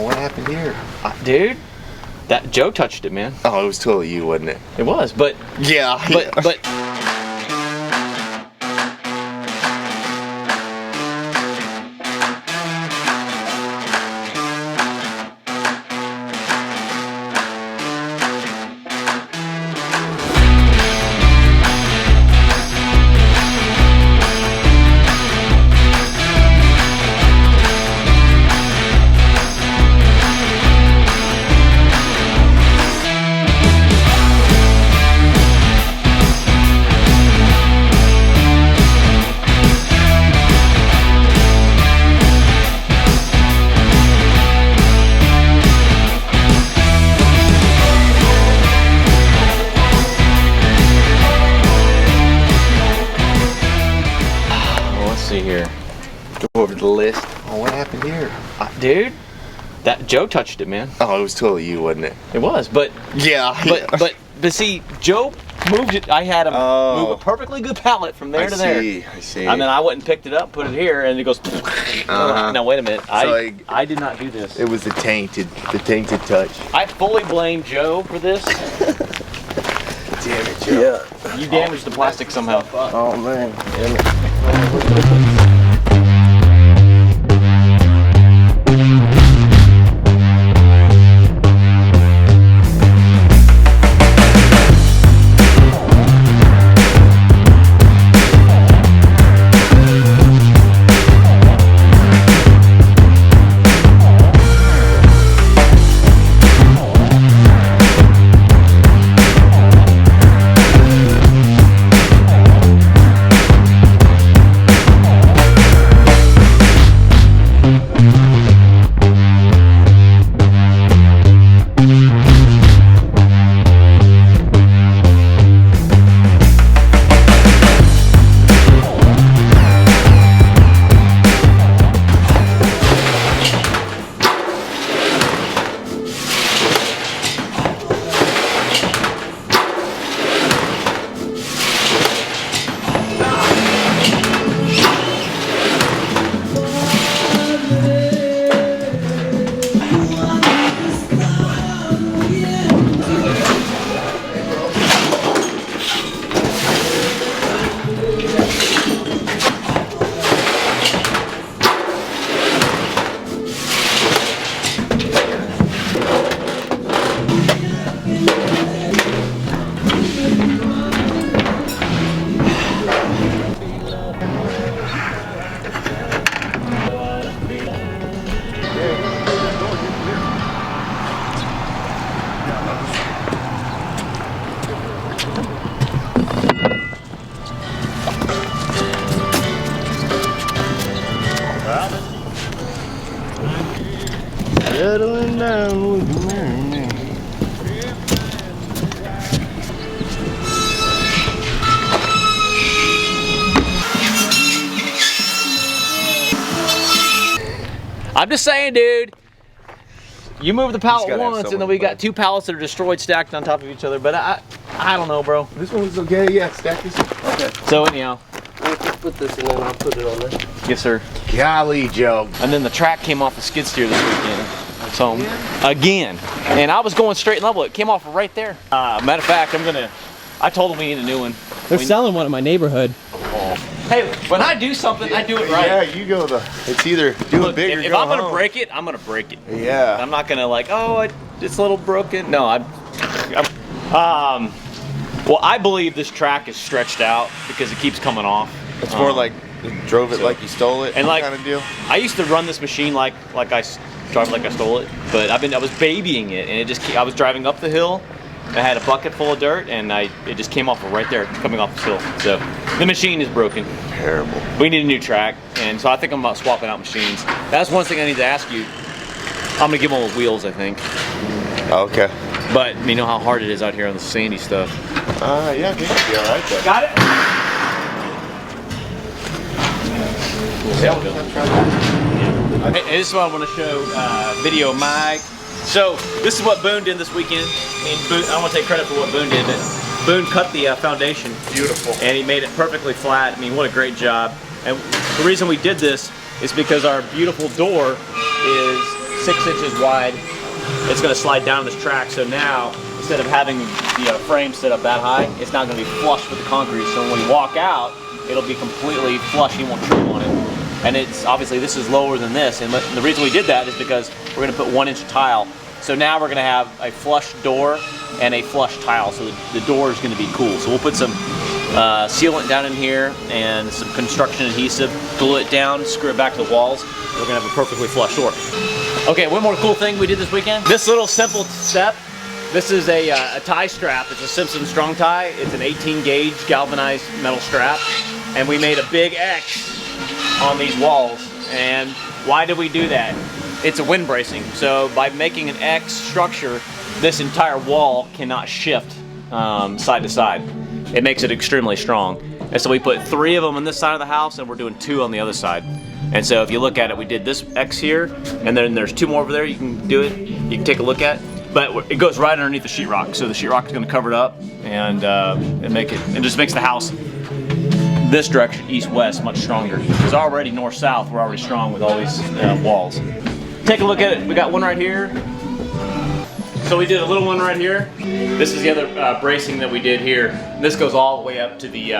Oh, what happened here? Dude, that Joe touched it, man. Oh, it was totally you, wasn't it? It was, but Yeah. but see here. Go over to the list. Oh, what happened here? Dude, that Joe touched it, man. Oh, it was totally you, wasn't it? It was, but Yeah. but see, Joe moved it. I had him move a perfectly good pallet from there to there. I see. And then I went and picked it up, put it here, and it goes. Now wait a minute. I did not do this. It was the tainted touch. I fully blame Joe for this. Damn it, Joe. Yeah. You damaged the plastic somehow. Oh man. Damn it. Settling down with you, man. I'm just saying, dude. You moved the pallet gotta have once, and someone then we to got two pallets that are destroyed, stacked on top of each other. But I don't know, bro. This one was okay. Yeah, stack this. Okay. So anyhow, Put this in and I'll put it on there. yes, sir. Golly, Joe. And then the track came off the skid steer this weekend. So again, and I was going straight and level. It came off right there. Matter of fact, I told them we need a new one. They're selling one in my neighborhood. Hey, when I do something, I do it right. Yeah, you go it's either do Look, it big or if go I'm gonna home. break it, I'm gonna break it. Yeah. I'm not gonna like, oh, it's a little broken. No, well, I believe this track is stretched out because it keeps coming off. It's more like you drove it like you stole it, and like kind of deal. I used to run this machine like I drive it like I stole it, but I was babying it, and I was driving up the hill. I had a bucket full of dirt, and it just came off right there, coming off the hill. So the machine is broken. Terrible. We need a new track, and so I think I'm about swapping out machines. That's one thing I need to ask you. I'm gonna give one with wheels, I think. Okay. But you know how hard it is out here on the sandy stuff. Yeah, I think it'll be all right though. Got it. Hey, this is what I want to show video Mike. So this is what Boone did this weekend. I mean, Boone, I don't want to take credit for what Boone did, but Boone cut the foundation. Beautiful. And he made it perfectly flat. I mean, what a great job. And the reason we did this is because our beautiful door is 6 inches wide. It's going to slide down this track. So now, instead of having the frame set up that high, it's now going to be flush with the concrete. So when you walk out, it'll be completely flush. You won't trip on it. And it's obviously this is lower than this. And the reason we did that is because we're going to put 1-inch tile. So now we're going to have a flush door and a flush tile. So the door is going to be cool. So we'll put some sealant down in here and some construction adhesive, glue it down, screw it back to the walls. We're gonna have a perfectly flush door. Okay, one more cool thing we did this weekend. This little simple step, this is a tie strap. It's a Simpson strong tie. It's an 18 gauge galvanized metal strap. And we made a big X on these walls. And why did we do that? It's a wind bracing. So by making an X structure, this entire wall cannot shift side to side. It makes it extremely strong. And so we put 3 of them on this side of the house and we're doing 2 on the other side. And so if you look at it, we did this X here and then there's 2 more over there. You can do it, you can take a look at. But it goes right underneath the sheetrock. So the sheetrock is gonna cover it up and it just makes the house this direction, east-west, much stronger. Because already north-south, we're already strong with all these walls. Take a look at it, we got one right here. So we did a little one right here. This is the other bracing that we did here. And this goes all the way up to the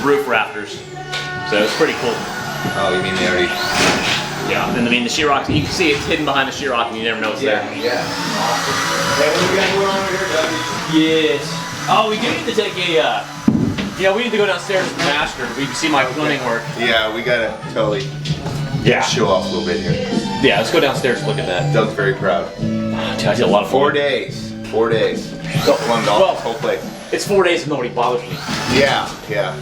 roof rafters. So it's pretty cool. Oh, you mean they already? Yeah, and I mean the sheetrock, you can see it's hidden behind the sheetrock and you never know it's there. Yeah. Awesome. Hey, what do we got going on over here, Doug? Yes. Oh, we do need to take a, we need to go downstairs to the master. We can see my plumbing work. Yeah, we gotta totally show off a little bit here. Yeah, let's go downstairs and look at that. Doug's very proud. Dude, I did a lot of 4 days. 4 days. Plumbed off this whole place. It's 4 days and nobody bothers me. Yeah, yeah.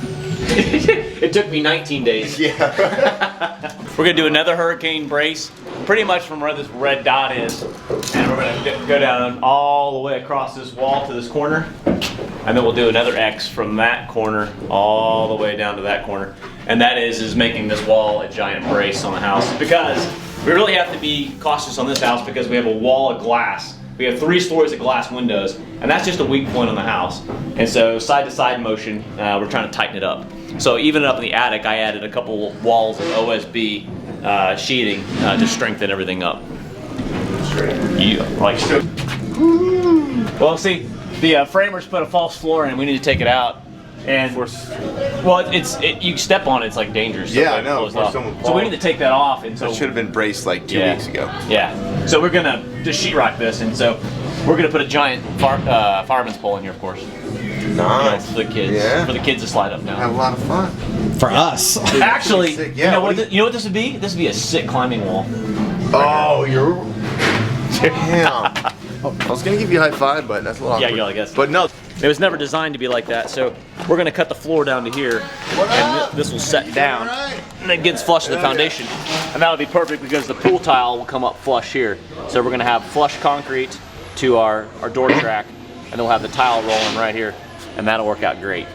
It took me 19 days. Yeah. We're gonna do another hurricane brace, pretty much from where this red dot is, and we're gonna go down all the way across this wall to this corner, and then we'll do another X from that corner all the way down to that corner, and that is making this wall a giant brace on the house because we really have to be cautious on this house because we have a wall of glass. We have 3 stories of glass windows, and that's just a weak point on the house. And so side-to-side motion, we're trying to tighten it up. So even up in the attic, I added a couple walls of OSB sheeting to strengthen everything up. Yeah, like straight. Well, see, the framers put a false floor in. We need to take it out. And well, you step on it, it's like dangerous. So Yeah, I know. So we need to take that off, and so it should have been braced like 2 weeks ago. Yeah. So we're gonna just sheetrock this, and so we're gonna put a giant fireman's pole in here, of course. Nice. For the kids. Yeah. For the kids to slide up now. Have a lot of fun. For us. Actually, Sick. you Yeah, know what what? You know what this would be? This would be a sick climbing wall. Oh, you're. Damn. I was gonna give you a high five, but that's a little awkward. Yeah, I guess. But no. It was never designed to be like that, so we're gonna cut the floor down to here, and this will set down, and it gets flush to the foundation, and that'll be perfect because the pool tile will come up flush here. So we're gonna have flush concrete to our door track, and then we'll have the tile rolling right here, and that'll work out great.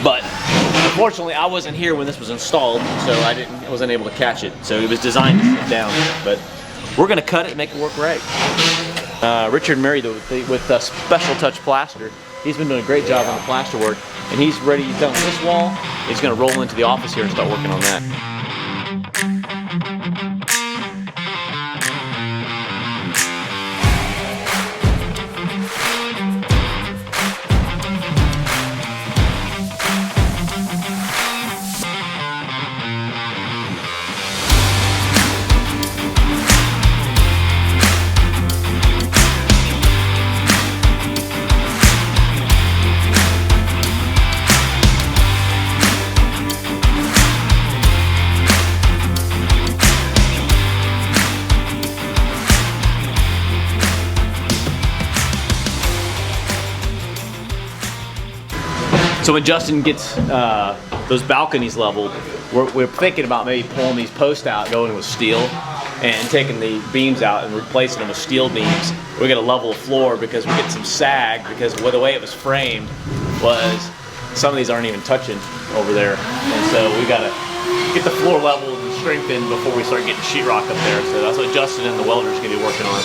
But unfortunately, I wasn't here when this was installed, so I wasn't able to catch it. So it was designed to sit down, but we're gonna cut it and make it work right. Richard married with Special Touch Plaster. He's been doing a great job on the plaster work, and he's ready. He's done this wall. He's going to roll into the office here and start working on that. So when Justin gets those balconies leveled, we're thinking about maybe pulling these posts out, going with steel, and taking the beams out and replacing them with steel beams. We're gonna level the floor because we get some sag because the way it was framed was some of these aren't even touching over there, and so we gotta get the floor leveled and strengthened before we start getting sheetrock up there. So that's what Justin and the welders are gonna be working on.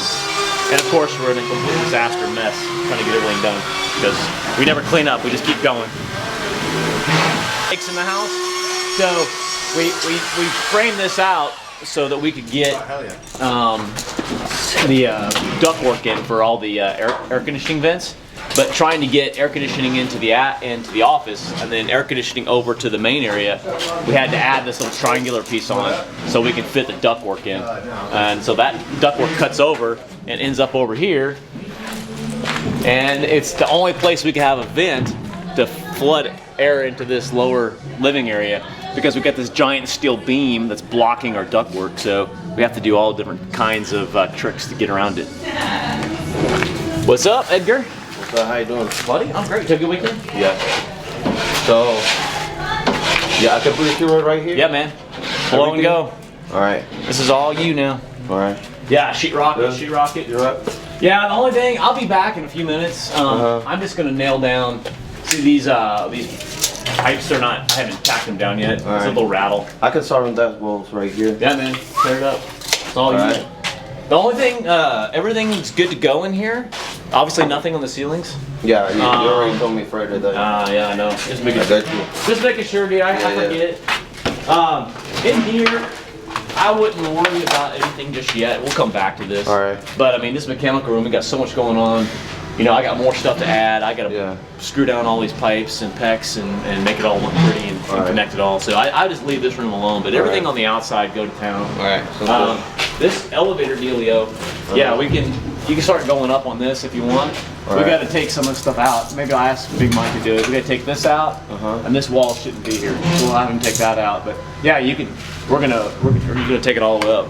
And of course, we're in a complete disaster mess trying to get everything done because we never clean up, we just keep going. In the house, so we frame this out so that we could get Oh, hell yeah. the ductwork in for all the air conditioning vents, but trying to get air conditioning into the office and then air conditioning over to the main area, we had to add this little triangular piece on so we could fit the ductwork in. And so that ductwork cuts over and ends up over here, and it's the only place we can have a vent to flood air into this lower living area, because we've got this giant steel beam that's blocking our ductwork, so we have to do all different kinds of tricks to get around it. What's up, Edgar? So how you doing? Buddy, I'm great. Did you have a good weekend? Yeah. So, yeah, I can put it through it right here? Yeah, man. Blow and go. Alright. This is all you now. Alright. Yeah, sheetrock it, Yeah. sheetrock it. You're up. Yeah, the only thing, I'll be back in a few minutes. I'm just gonna nail down, see these pipes are not, I haven't tacked them down yet. It's a little rattle. I can start on that walls right here. Yeah, man, tear it up. It's all you. Alright. The only thing, everything's good to go in here. Obviously nothing on the ceilings. Yeah, you already told me Friday that. Yeah, I know. Just I making, got you. just making sure, dude, I forget. In here, I wouldn't worry about anything just yet. We'll come back to this. Alright. But I mean, this mechanical room, we got so much going on. You know, I got more stuff to add. I got to screw down all these pipes and PEX and make it all look pretty and connect it all. So I just leave this room alone. But everything on the outside, go to town. Alright. This elevator dealio, yeah, you can start going up on this if you want. We got to take some of the stuff out. Maybe I'll ask Big Mike to do it. We got to take this out, and this wall shouldn't be here. So we'll have him take that out. But yeah, you can. You're gonna take it all the way up.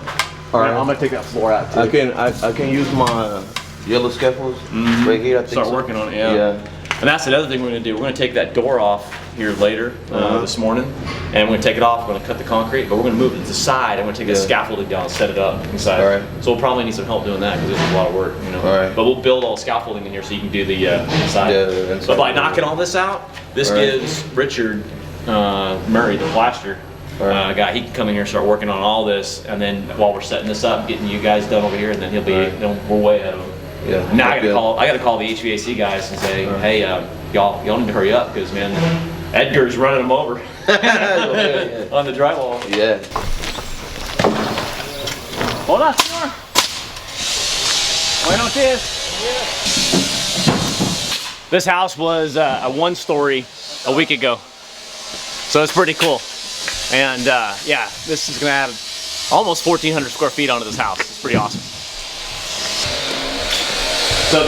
Alright. I'm gonna take that floor out too. I can use my yellow scaffolds right here. I think Start working on it. Yeah. And that's the other thing we're gonna do. We're gonna take that door off here later this morning, and we're gonna take it off. We're gonna cut the concrete, but we're gonna move it to the side. And we're gonna take the scaffolding down and set it up inside. Alright. So we'll probably need some help doing that because this is a lot of work, you know. Alright. But we'll build all the scaffolding in here so you can do the inside. inside. But by knocking all this out, this gives Richard Murray, the plaster guy, he can come in here and start working on all this, and then while we're setting this up, getting you guys done over here, and then he'll be, you know, we're way ahead of him. Yeah. Now I gotta call the HVAC guys and say, hey, y'all need to hurry up because man, Edgar's running them over on the drywall. Yeah. Hola, señor. Buenos dias. This house was a one-story a week ago, so it's pretty cool. And yeah, this is gonna add almost 1,400 square feet onto this house. It's pretty awesome. So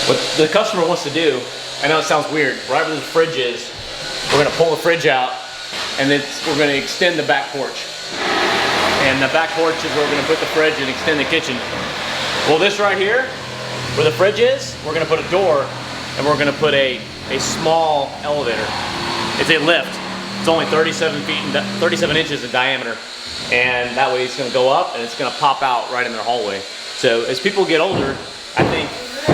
what the customer wants to do, I know it sounds weird, right where the fridge is, we're gonna pull the fridge out, and then we're gonna extend the back porch. And the back porch is where we're gonna put the fridge and extend the kitchen. Well, this right here, where the fridge is, we're gonna put a door, and we're gonna put a small elevator. It's a lift. It's only 37 inches in diameter, and that way it's gonna go up and it's gonna pop out right in their hallway. So as people get older, I think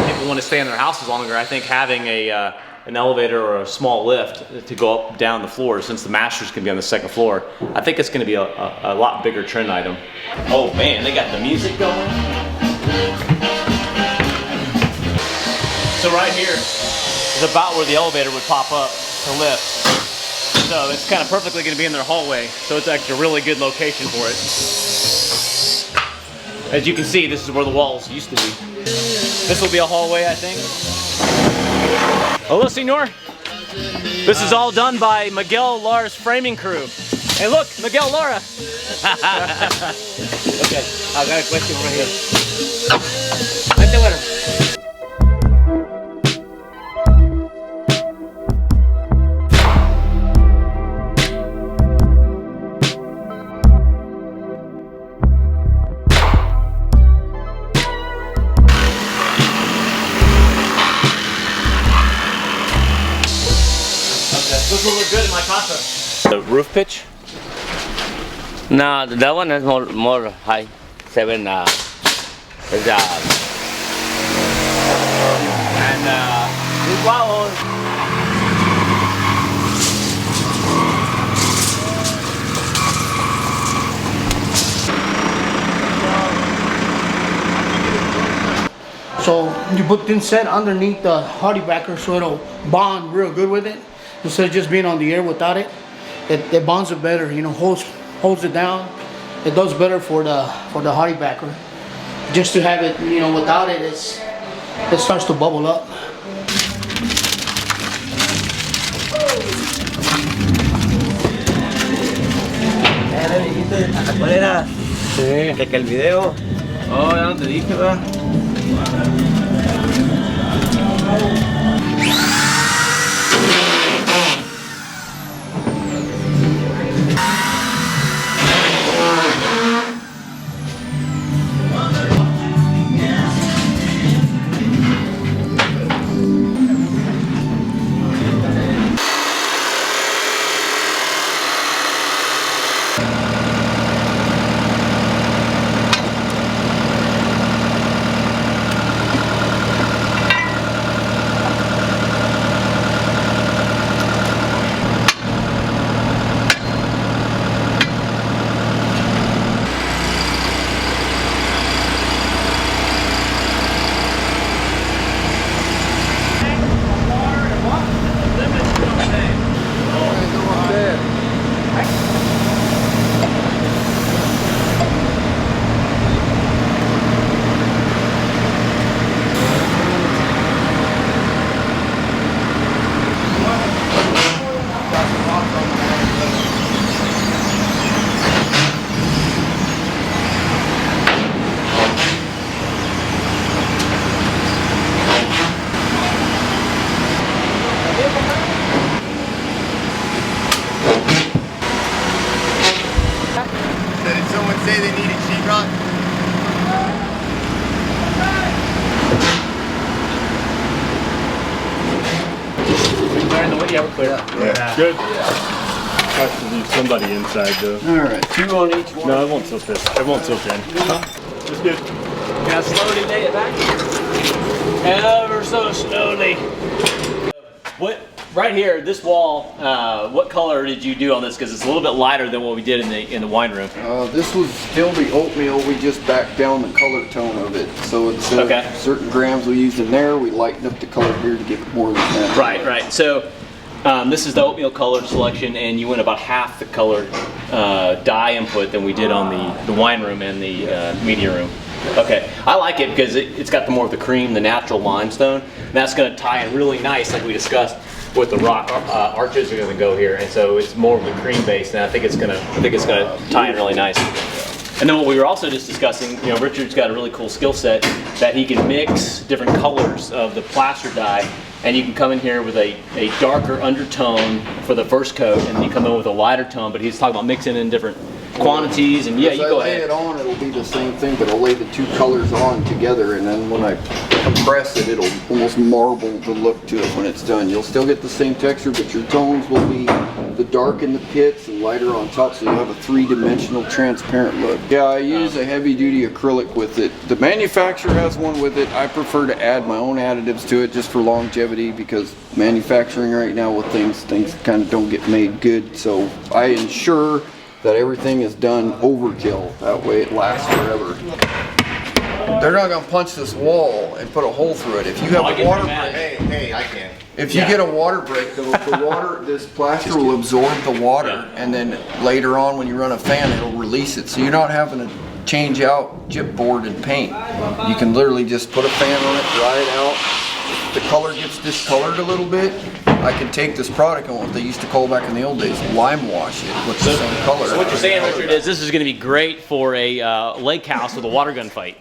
people want to stay in their houses longer. I think having an elevator or a small lift to go up down the floor, since the masters can be on the second floor, I think it's going to be a lot bigger trend item. Oh man, they got the music going. So right here is about where the elevator would pop up to lift. So it's kind of perfectly going to be in their hallway. So it's actually a really good location for it. As you can see, this is where the walls used to be. This will be a hallway, I think. Hello, senor. This is all done by Miguel Lara's framing crew. Hey, look, Miguel Lara. Okay, I got a question right here. Vente, bueno. This will look good in my casa. The roof pitch? No, that one is more high. 7 is And wow. So you put thin set underneath the hardy backer so it'll bond real good with it. Instead of just being on the air without it, it bonds it better, you know, holds holds it down. It does better for the hottie backer. Just to have it, you know, without it, it starts to bubble up. ¿Cuál era? Sí. Que el video. Oh, ya no te dije, ¿verdad? Did someone say they needed sheetrock? Yeah. Good. Has to leave somebody inside though. Alright, 2 on each one. No, it won't tilt this. It won't tilt in. It's good. Now slowly lay it back. Ever so slowly. What? Right here, this wall. What color did you do on this? Because it's a little bit lighter than what we did in the wine room. This was still the oatmeal. We just backed down the color tone of it. So it's certain grams we used in there. We lightened up the color here to give it more than that. Right, right. So this is the oatmeal color selection, and you went about half the color dye input than we did on the wine room and the media room. Okay, I like it because it's got the more of the cream, the natural limestone. And that's going to tie in really nice, like we discussed, with the rock arches are going to go here, and so it's more of the cream base. And I think it's going to tie in really nice. And then what we were also just discussing, you know, Richard's got a really cool skill set that he can mix different colors of the plaster dye, and you can come in here with a darker undertone for the first coat, and then you come in with a lighter tone. But he's talking about mixing in different quantities, and yeah, you go ahead. As I lay it on, it'll be the same thing, but I'll lay the two colors on together, and then when I compress it, it'll almost marble the look to it when it's done. You'll still get the same texture, but your tones will be the dark in the pits and lighter on top, so you'll have a three-dimensional transparent look. Yeah, I use a heavy-duty acrylic with it. The manufacturer has one with it. I prefer to add my own additives to it just for longevity, because manufacturing right now with things kind of don't get made good, so I ensure that everything is done overkill. That way it lasts forever. They're not gonna punch this wall and put a hole through it. If you have a water break, Hey, I can. if you get a water break, the water, this plaster will absorb the water, and then later on when you run a fan, it'll release it. So you're not having to change out chipboard and paint. You can literally just put a fan on it, dry it out. If the color gets discolored a little bit, I can take this product and what they used to call back in the old days, lime wash it with the same color. So what you're saying, Richard, is this is going to be great for a lake house with a water gun fight.